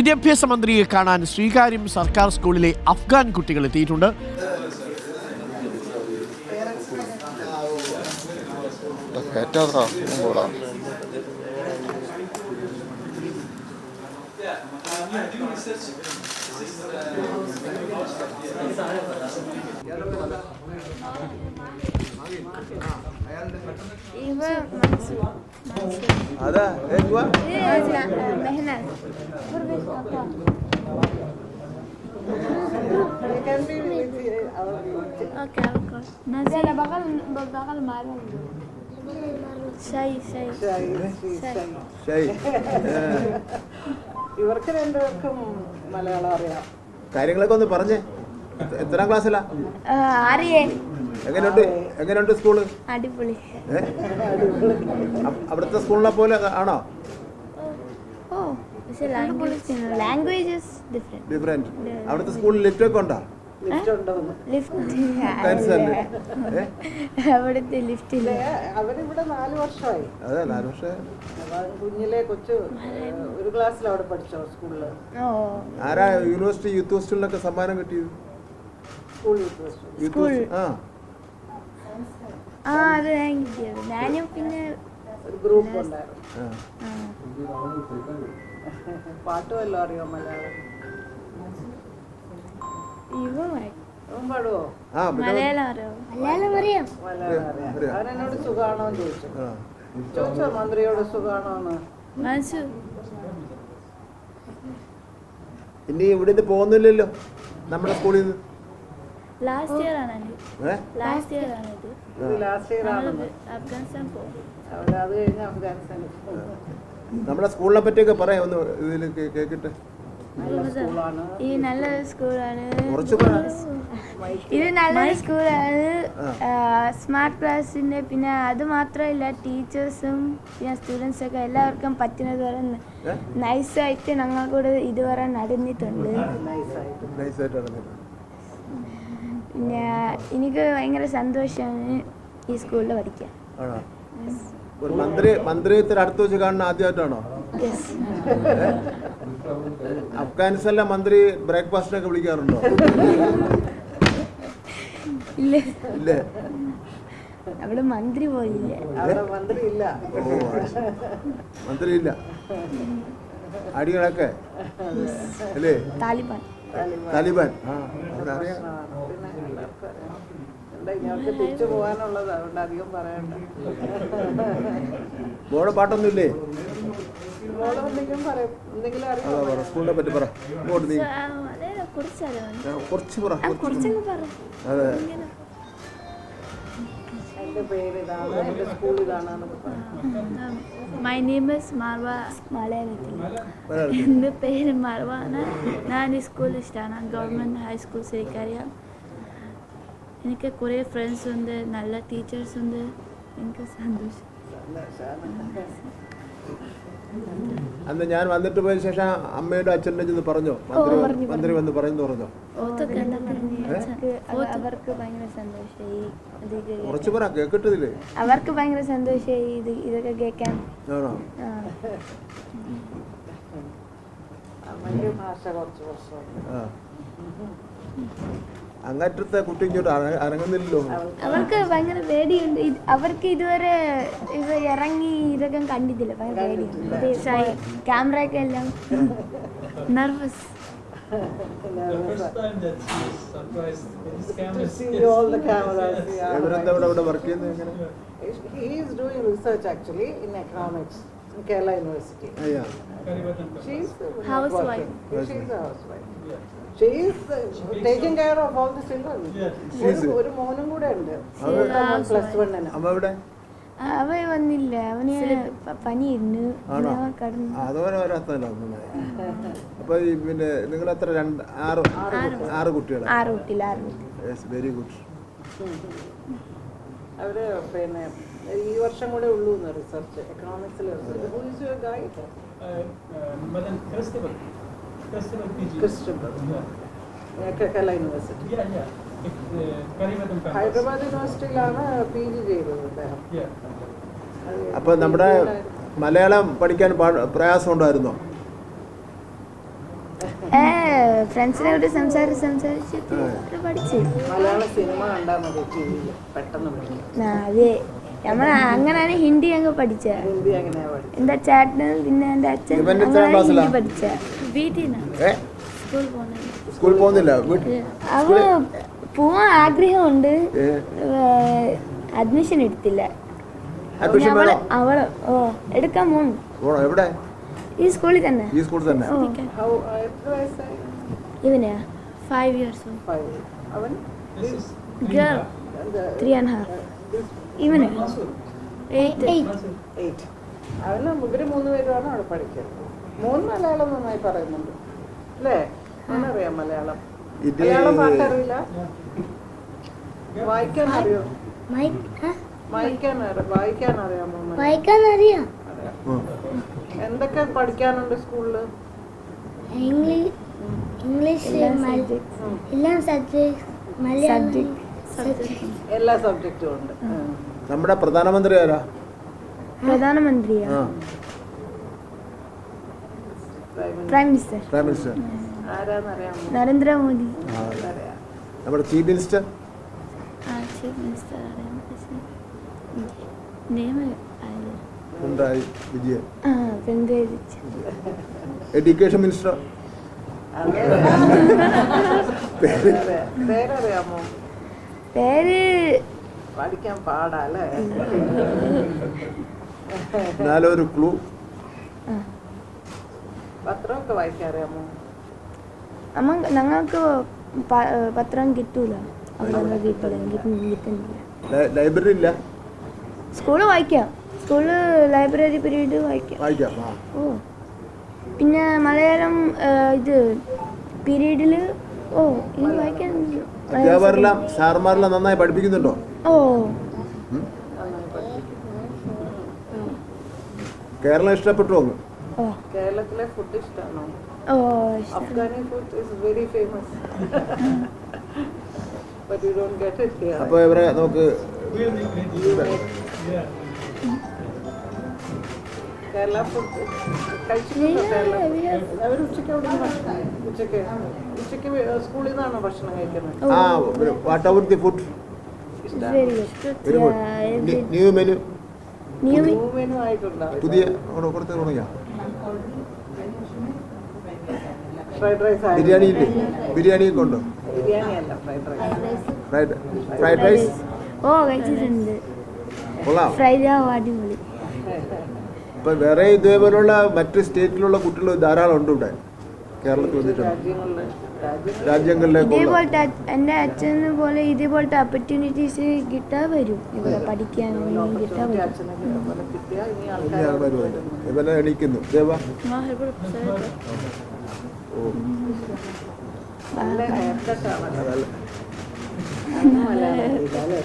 വിദ്യാഭ്യാസ മന്ത്രിയെ കാണാൻ ശ്രീകാര്യം സർക്കാർ സ്കൂളിലെ അഫ്ഗാൻ കുട്ടികൾ എത്തിയിട്ടുണ്ട്. ഇവർക്ക് രണ്ടുപേർക്കും മലയാളം അറിയാം. കാര്യങ്ങളൊക്കെ ഒന്ന് പറഞ്ഞേ. എത്രാം ക്ലാസ്സിലാ? എങ്ങനെയുണ്ട് സ്കൂള്? അടിപൊളി. അവിടുത്തെ സ്കൂളിനെ പോലെ ആണോ? ഡിഫറെന്റ്. അവിടുത്തെ സ്കൂളിൽ ലിഫ്റ്റ് ഒക്കെ ഉണ്ടോ? അവരിവിടെ 4 വർഷമായി. അതെ, 4 വർഷം. കുഞ്ഞിലെ കൊച്ചു ഒരു ക്ലാസ്സിൽ അവിടെ പഠിച്ചോ സ്കൂളില്? ആരാ യൂണിവേഴ്സിറ്റി യൂത്ത് ഹോസ്റ്റലിനൊക്കെ സമ്മാനം കിട്ടിയത്? School youth hostel. ഞാനും പിന്നെ ഒരു ഗ്രൂപ്പ് ഉണ്ടായിരുന്നു. പാട്ട് വല്ലതും അറിയോ മലയാളം? പാടുവോ? മലയാളം അറിയാം. അവരെന്നോട് സുഖാണോന്ന് ചോദിച്ചോ മന്ത്രിയോട് സുഖാണോന്ന്. ഇനി ഇവിടുന്ന് പോകുന്നില്ലല്ലോ നമ്മുടെ സ്കൂളിൽ നിന്ന്. ലാസ്റ്റ് ഇയർ ആണ്. അത് കഴിഞ്ഞ് അഫ്ഗാനിസ്ഥാനിൽ. നമ്മുടെ സ്കൂളിനെ പറ്റിയൊക്കെ പറയാം, ഒന്ന് ഇതിൽ കേൾക്കട്ടെ. ഈ നല്ലൊരു സ്കൂളാണ്. ഇത് നല്ലൊരു സ്കൂളാണ്. സ്മാർട്ട് ക്ലാസ്സിന്റെ പിന്നെ അത് മാത്രമല്ല ടീച്ചേഴ്സും പിന്നെ സ്റ്റുഡൻസൊക്കെ എല്ലാവർക്കും പറ്റുന്നത് വരെ നൈസായിട്ട് ഞങ്ങൾ കൂടെ ഇതുവരെ നടന്നിട്ടുണ്ട്. പിന്നെ എനിക്ക് ഭയങ്കര സന്തോഷമാണ് ഈ സ്കൂളിൽ പഠിക്കാൻ. മന്ത്രിയത്തിൽ അടുത്ത് വെച്ച് കാണുന്ന ആദ്യമായിട്ടാണോ? അഫ്ഗാനിസ്ഥാനിലെ മന്ത്രി ബ്രേക്ക്ഫാസ്റ്റിനൊക്കെ വിളിക്കാറുണ്ടോ? ഇല്ലേ? അവിടെ മന്ത്രി പോയില്ലേ? മന്ത്രിയില്ല. അടികളൊക്കെ അല്ലേ? താലിബാൻ. അറിയാം. ഞങ്ങൾക്ക് തിരിച്ചു പോകാനുള്ളത്, അതുകൊണ്ട് അധികം പറയണ്ട. മോളെ പാട്ടൊന്നുമില്ലേ? എന്തെങ്കിലും അറിയാം സ്കൂളിനെ പറ്റി പറ. കുറച്ച് പറ. അതെ, എന്റെ പേര് ഇതാണ്, എന്റെ സ്കൂൾ ഇതാണ്. My name is Marwa. മലയാളത്തിൽ എൻ്റെ പേര് മാർവാണ്. ഞാൻ ഈ സ്കൂളിൽ ഇഷ്ടമാണ്, ഗവൺമെൻറ് ഹൈസ്കൂൾ ശ്രീകാര്യം. എനിക്ക് കുറേ ഫ്രണ്ട്സ് ഉണ്ട്, നല്ല ടീച്ചേഴ്സ് ഉണ്ട്. എനിക്ക് സന്തോഷം. അന്ന് ഞാൻ വന്നിട്ട് പോയ ശേഷം അമ്മയുടെ അച്ഛൻ്റെ ചെന്ന് പറഞ്ഞോ? മന്ത്രി വന്ന് പറഞ്ഞോ? അവർക്ക് ഭയങ്കര സന്തോഷമായി. കുറച്ച് പറ, കേട്ടിട്ടില്ലേ? അവർക്ക് ഭയങ്കര സന്തോഷമായി ഇതൊക്കെ കേൾക്കാൻ. അങ്ങറ്റത്തെ കുട്ടി ഇങ്ങോട്ട് അരങ്ങുന്നില്ലല്ലോ. അവർക്ക് ഭയങ്കര പേടിയുണ്ട്. അവർക്ക് ഇതുവരെ ഇറങ്ങി ഇതൊക്കെ കണ്ടിട്ടില്ല. ഭയങ്കര പേടിയുണ്ട്. ക്യാമറ ഒക്കെ എല്ലാം nervous. He is doing research actually in economics in Kerala University. She's a housewife. She is taking care of all the children. ഒരു മോനും കൂടെ ഉണ്ട്, +1. അവ വന്നില്ല, അവന് പനിയിരുന്നു. അപ്പൊ പിന്നെ നിങ്ങൾ എത്ര? 6 കുട്ടികൾ. 6 കുട്ടികൾ. Very good. അവര് പിന്നെ ഈ വർഷം കൂടെ ഉള്ളൂ റിസർച്ച് എക്കണോമിക്സിൽ. കേരള യൂണിവേഴ്സിറ്റി. ഹൈദരാബാദ് യൂണിവേഴ്സിറ്റിയിലാണ് PG ചെയ്തത് അദ്ദേഹം. അപ്പൊ നമ്മുടെ മലയാളം പഠിക്കാൻ പ്രയാസം ഉണ്ടായിരുന്നോ? ഫ്രണ്ട്സിനോട് സംസാരിച്ചിട്ട് പഠിച്ചു. മലയാള സിനിമ കണ്ടാൽ മതി ടിവിയിൽ പെട്ടെന്ന് പഠിക്കും. അതെ നമ്മൾ അങ്ങനെയാണ് ഹിന്ദി അങ്ങ് പഠിച്ചത്. ഹിന്ദി എങ്ങനെയാ പഠിച്ചത്? എൻ്റെ ചേട്ടന് പിന്നെ എൻ്റെ അച്ഛൻ അങ്ങനെയാണ് ഹിന്ദി പഠിച്ച. വീട്ടിൽ സ്കൂളിൽ പോകുന്നില്ല. അവള് പോവാൻ ആഗ്രഹമുണ്ട്, അഡ്മിഷൻ എടുത്തില്ല. അവള് എടുക്കാൻ പോകുന്നു. എവിടെ? ഈ സ്കൂളിൽ തന്നെ. ഈ സ്കൂളിൽ തന്നെ. ഇവനെയാ 5 years old. Girl 3.5. ഇവന് 8. അവന് ഇവര് 3 പേരുമാണ് അവിടെ പഠിക്കുന്നത്. 3 മലയാളം നന്നായി പറയുന്നുണ്ട് അല്ലേ? അവനറിയാം മലയാളം. മലയാളം പാട്ടറിയില്ല, വായിക്കാൻ അറിയോ? വായിക്കാൻ അറിയാമോ? വായിക്കാനറിയാം. എന്തൊക്കെ പഠിക്കാനുണ്ട് സ്കൂളില്? ഇംഗ്ലീഷ്, എല്ലാ സബ്ജക്ട്, മലയാളം എല്ലാ സബ്ജക്റ്റും ഉണ്ട്. നമ്മുടെ പ്രധാനമന്ത്രി ആരാ? പ്രധാനമന്ത്രിയാ? Prime minister. ആരാന്നറിയാമോ? നരേന്ദ്രമോദി. നമ്മുടെ chief minister? Chief minister Pinarayi Vijayan. Education minister പേരറിയാമോ? പേര് പഠിക്കാൻ പാടാല്ലേ? ഒരു ക്ലൂ. പത്രമൊക്കെ വായിക്കാൻ അറിയാമോ? ഞങ്ങൾക്ക് പത്രം കിട്ടൂല, ലൈബ്രറി ഇല്ല. സ്കൂള് വായിക്കാം, സ്കൂള് ലൈബ്രറി പീരീഡ് വായിക്കാം. പിന്നെ മലയാളം ഇത് പീരീഡില് ഇനി വായിക്കാൻ. അധ്യാപകരെല്ലാം സാർമാരെല്ലാം നന്നായി പഠിപ്പിക്കുന്നുണ്ടോ? കേരളം ഇഷ്ടപ്പെട്ടു? കേരളത്തിലെ ഫുഡ് ഇഷ്ടമാണോ? Afghani food is very famous. But you don't get it here. അപ്പോൾ ഇവരെ നമുക്ക് കേരള ഫുഡ് കഴിച്ചിട്ടുണ്ടോ? അവർ ഉച്ചയ്ക്ക് സ്കൂളിൽ നിന്നാണോ ഭക്ഷണം കഴിക്കുന്നത്? What about the food? New menu ആയിട്ടുണ്ടോ? പുതിയ കൊടുത്ത് തുടങ്ങിയ ബിരിയാണി ഇല്ലേ? ബിരിയാണി ഒക്കെ ഉണ്ടോ? ബിരിയാണി അല്ല, ഫ്രൈഡ് റൈസ്. കഴിച്ചിട്ടുണ്ട്. കൊള്ളാം. അടിപൊളി. ഇപ്പം വേറെ ഇതേപോലുള്ള മറ്റ് സ്റ്റേറ്റിലുള്ള കുട്ടികൾ ധാരാളം ഉണ്ട് ഇവിടെ കേരളത്തിൽ വന്നിട്ടുണ്ട്. രാജ്യങ്ങളിലേക്ക് എൻ്റെ അച്ഛനെ പോലെ ഇതേപോലത്തെ ഓപ്പർച്യൂണിറ്റീസ് കിട്ടാൻ വരും ഇവിടെ പഠിക്കാൻ കിട്ടാൻ വരും. ഇവനെ എണീക്കുന്നു ദേവാ.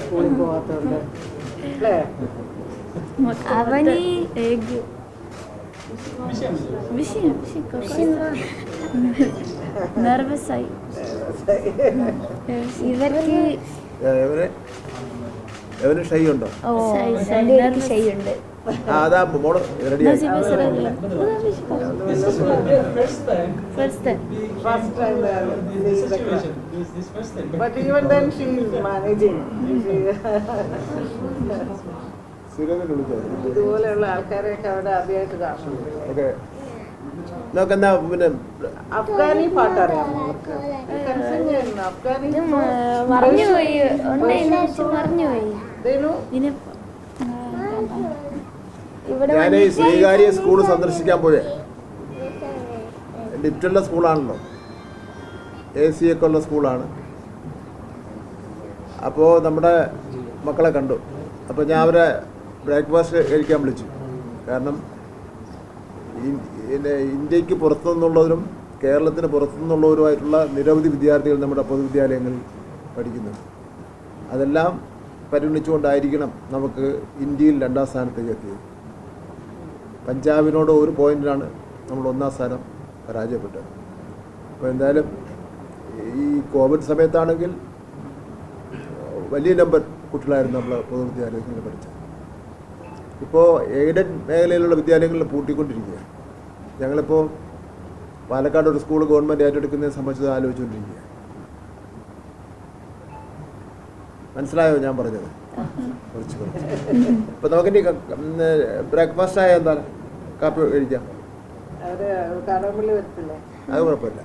സ്കൂളിൽ പോവാത്തോണ്ട് അവന് നെർവസായി. ഇവർക്ക് ഷൈ ഉണ്ടോ? ഷൈ ഉണ്ട്. അതാ മോള് റെഡിയായി. First time but even then she is managing. ഇതുപോലെയുള്ള ആൾക്കാരെയൊക്കെ അവിടെ ആദ്യമായിട്ട് കാണുന്നുണ്ട്. നോക്കെന്നാ പിന്നെ അഫ്ഗാനി പാട്ടറിയാമോ? അഫ്ഗാനി മറന്നുപോയി. ഞാൻ ഈ ശ്രീകാര്യ സ്കൂൾ സന്ദർശിക്കാൻ പോയേ. ഡിറ്റുള്ള സ്കൂളാണല്ലോ, AC ഒക്കെ ഉള്ള സ്കൂളാണ്. അപ്പോൾ നമ്മുടെ മക്കളെ കണ്ടു. അപ്പോൾ ഞാൻ അവരെ ബ്രേക്ക്ഫാസ്റ്റ് കഴിക്കാൻ വിളിച്ചു. കാരണം ഇന്ത്യക്ക് പുറത്തുനിന്നുള്ളവരും കേരളത്തിന് പുറത്തുനിന്നുള്ളവരുമായിട്ടുള്ള നിരവധി വിദ്യാർത്ഥികൾ നമ്മുടെ പൊതുവിദ്യാലയങ്ങളിൽ പഠിക്കുന്നുണ്ട്. അതെല്ലാം പരിഗണിച്ചുകൊണ്ടായിരിക്കണം നമുക്ക് ഇന്ത്യയിൽ 2ാം സ്ഥാനത്തേക്ക് എത്തിയത്. പഞ്ചാബിനോട് 1 പോയിന്റിലാണ് നമ്മൾ 1ാം സ്ഥാനം പരാജയപ്പെട്ടത്. അപ്പോൾ എന്തായാലും ഈ കോവിഡ് സമയത്താണെങ്കിൽ വലിയ നമ്പർ കുട്ടികളായിരുന്നു നമ്മൾ പൊതുവിദ്യാലയങ്ങളിൽ പഠിച്ചത്. ഇപ്പോൾ എയ്ഡഡ് മേഖലയിലുള്ള വിദ്യാലയങ്ങളിൽ പൂട്ടിക്കൊണ്ടിരിക്കുകയാണ്. ഞങ്ങളിപ്പോൾ പാലക്കാട് ഒരു സ്കൂൾ ഗവൺമെൻറ് ഏറ്റെടുക്കുന്നതിനെ സംബന്ധിച്ച് ആലോചിച്ചുകൊണ്ടിരിക്കുക. മനസ്സിലായോ ഞാൻ പറഞ്ഞത്? കുറച്ച് ഇപ്പം നമുക്കിനി ബ്രേക്ക്ഫാസ്റ്റ് ആയ എന്താ കാപ്പി കഴിക്കാം, അവര് കടമ്പള്ളി വരത്തില്ലേ? അത് കുഴപ്പമില്ല.